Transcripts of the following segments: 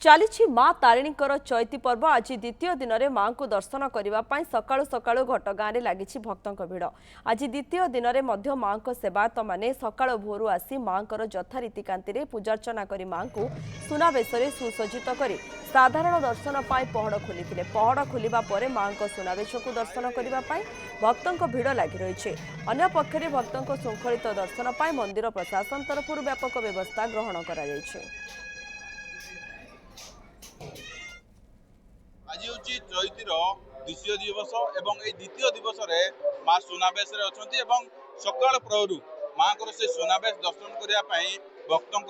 चली माँ तारिणीकर चैती पर्व आज द्वितीय दिन में माँ को दर्शन करने सकाळु सकाळु घटगाँ में लगी भक्तों भिड़। आज द्वितीय दिन में माँ को सेवायत मैंने सकाळु भोरू आसी माँ यथा रीतिकांति पूजार्चना कर माँ को सुनावेश सुसज्जित कर साधारण दर्शन पर पहड़ खोली। पहड़ खोलिबा परे माँ सुनावेश को दर्शन करने भक्तों भिड़ लगी रही। अन्यपक्षे भक्तों श्रृंखलित दर्शन पर मंदिर प्रशासन तरफ व्यापक व्यवस्था ग्रहण कर आज हूँ चैतीर द्वितीय दिवस एवं द्वितीय दिवस रे माँ सुनावेश अच्छा सकाल प्रहरु माँ को से सुनावेश दर्शन करने भक्तों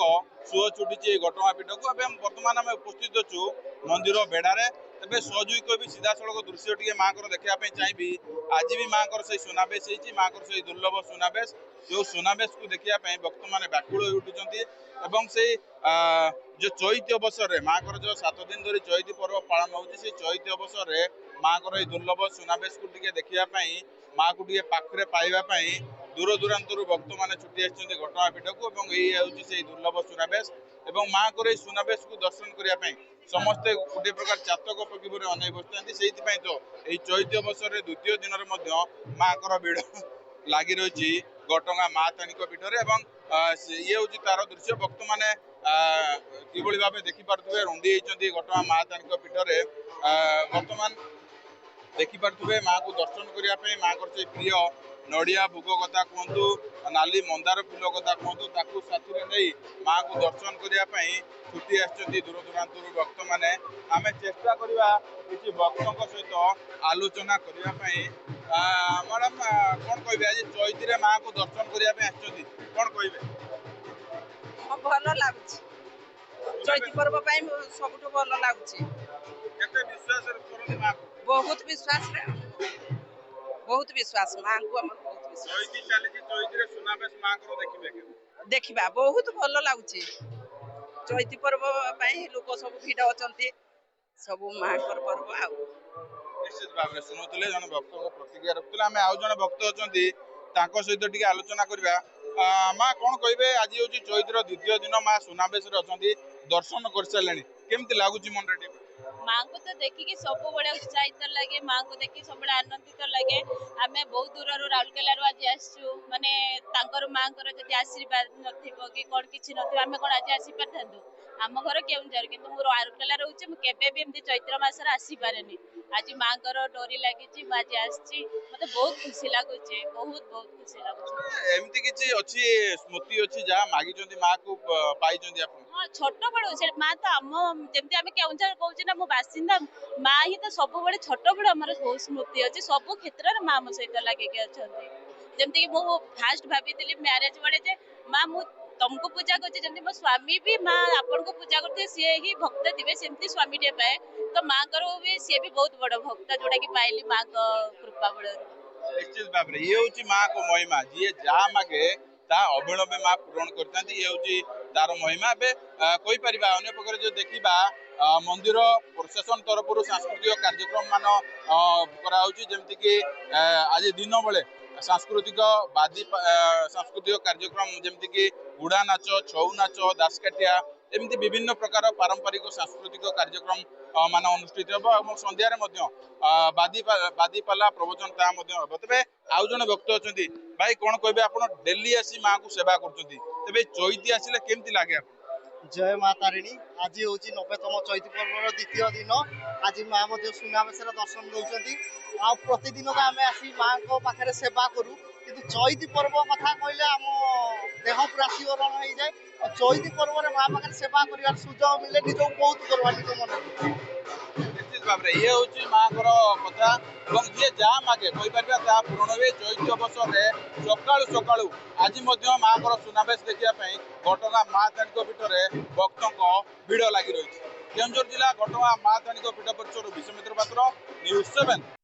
सुह छुटी घटगाँ पीठ को बर्तमान आम उपस्थित अच्छु मंदिर बेड़े तेज सहयोगी भी सीधा सड़क दृश्य टी माँ को देखापी चाहिए। आज भी माँ को सुनावेश होती माँ को दुर्लभ सुनावेश जो सुनावेश को देखापी भक्त मैंने व्याकुल हो उठुंट एवं से जो चैती अवसर में माँ को जो 7 दिन धरी चैती पर्व पालन होती से चैती अवसर में माँ को दुर्लभ सुनावेश को देखापी माँ को पाखे पाइबापी दूर दूरांत भक्त मैंने छुट्टी आसते घटगाँ पीठ को ये दुर्लभ सुनावेश एवं माँ को सुनावेश को दर्शन करने समस्ते गोटे प्रकार चातक पक्षी अनै बसता से तो ये चैती अवसर में द्वितीय दिन में माँ को भिड़ लगी रही घटगाँ माँ तारिणी पीठर ये हूँ तार दृश्य भक्त मैंने कि भाव देखिपे रुंदी होती घटगाँ माँ तारिणी पीठर बर्तमान देखिपे माँ को दर्शन करने माँ को प्रिय नड़िया भोग कथा कहतु नाली मंदार फूल कथा कहतु ताकू साथी नहीं माँ को दर्शन करने छुट्टी आसती दूर दूरांत भक्त मैंने आम चेष्टा करवा किसी भक्तों सहित आलोचना करने मैडम कौन कहे आज चैती माँ को दर्शन करने कौन कहे भल लगुच चैती पर्व सब भल लगुच विश्वास माँ को बहुत विश्वास बहुत विश्वास माँ को बहुत विश्वास सुनावेश माँ को देखा बहुत भल लगुच चैती पर्व लोक सब भिड़ अच्छा सब माँ पर्व आ निश्चित भाव में शुणुले जन भक्त प्रतिक्रिया रखुले आम आउ जन भक्त अच्छा सहित टी आलोचना करवा माँ कौन कहे आज हूँ चैतर द्वितीय दिन माँ सुनावेश अच्छा दर्शन कर सारे केमती लगुच मन माँ को तो देखिकी सब बड़े उत्साहित लगे माँ को देखिए सब आनंदित लगे आम बहुत दूर राउरकेला आज आसचु माने माँ जब आशीर्वाद नथिबो कि कौन किसी नथिबो आम कौन आज आसी पारथांतु आम घर केउंझर किंतु मोर राउरकेला रोचे मुझे भी एमती चैत्र मासर आसी पारेनी आज माँ डोरी लगी आज आसची मते बहुत खुशी लगुच बहुत बहुत खुशी लगुच एमती किछि अछि स्मृति अछि जहाँ मागिचंती माँ को पाइचंती आपण हाँ छोट बड़ो से माँ तो आम जमती आम केउंझर कहूँ ना मो बासिंदा माँ ही तो सब बड़े छोट बड़ आम बहुत स्मृति अच्छी सब क्षेत्र में माँ मो सहित लगे अच्छा जमती कि मु फास्ट भाभी मैरेज बड़े जे माँ मु तुमको पूजा कर मो स्वामी भी माँ आपन को पूजा करते सी ही भक्त थे सेमती स्वामी टे पाए तो माँ भी सी भी बहुत बड़ भक्त जोटा कि पाइली माँ कृपा बड़ निश्चित भाव में ये हूँ माँ को महिमा जी जहाँ मागे ता अविलंबे माँ पूरण करते ये हूँ तार महिमा कही पार अन्य प्रकार जो देखा मंदिर प्रशासन तरफ सांस्कृतिक कार्यक्रम मान जमीक आज दिन बेले सांस्कृतिक बादी सांस्कृतिक कार्यक्रम जमीक गुड़ा नाच छऊ नाच दासकाठिया एमती विभिन्न प्रकार पारंपरिक सांस्कृतिक कार्यक्रम मान अनुष्ठित हो संध्यारे बादीपाला प्रवचन तेज आउ जन भक्त अच्छा भाई कौन कहे आप डेली आसी माँ को सेवा कर चैती आसिले केमती लगे जय माँ तारिणी आज हूँ 90तम चैती पर्वर द्वितीय दिन आज माँ सुनावेश दर्शन दौरान आ प्रतिदिन तो आम आसी माँ पाखे सेवा करूँ कि चैती पर्व कथा कहले आम देह पूरा शिवरण हो जाए और चैती पर्व माँ पाखे सेवा कर सुजोग मिले निज बहुत गर्वान्वित मन निश्चित भाव में ये हूँ माँ कथा जी जहाँ मागे कहीपर पूरण हुए चैती अवसर में सकालू सकालू आज माँ को सुनावेश देखापी घटगाँ माँ तारिणी पीठर भक्तों भिड़ लगी रही केन्दुझर जिला घटगाँ माँ तारिणी पीठ परिसर विश्वमित्र पात्र न्यूज़ 7।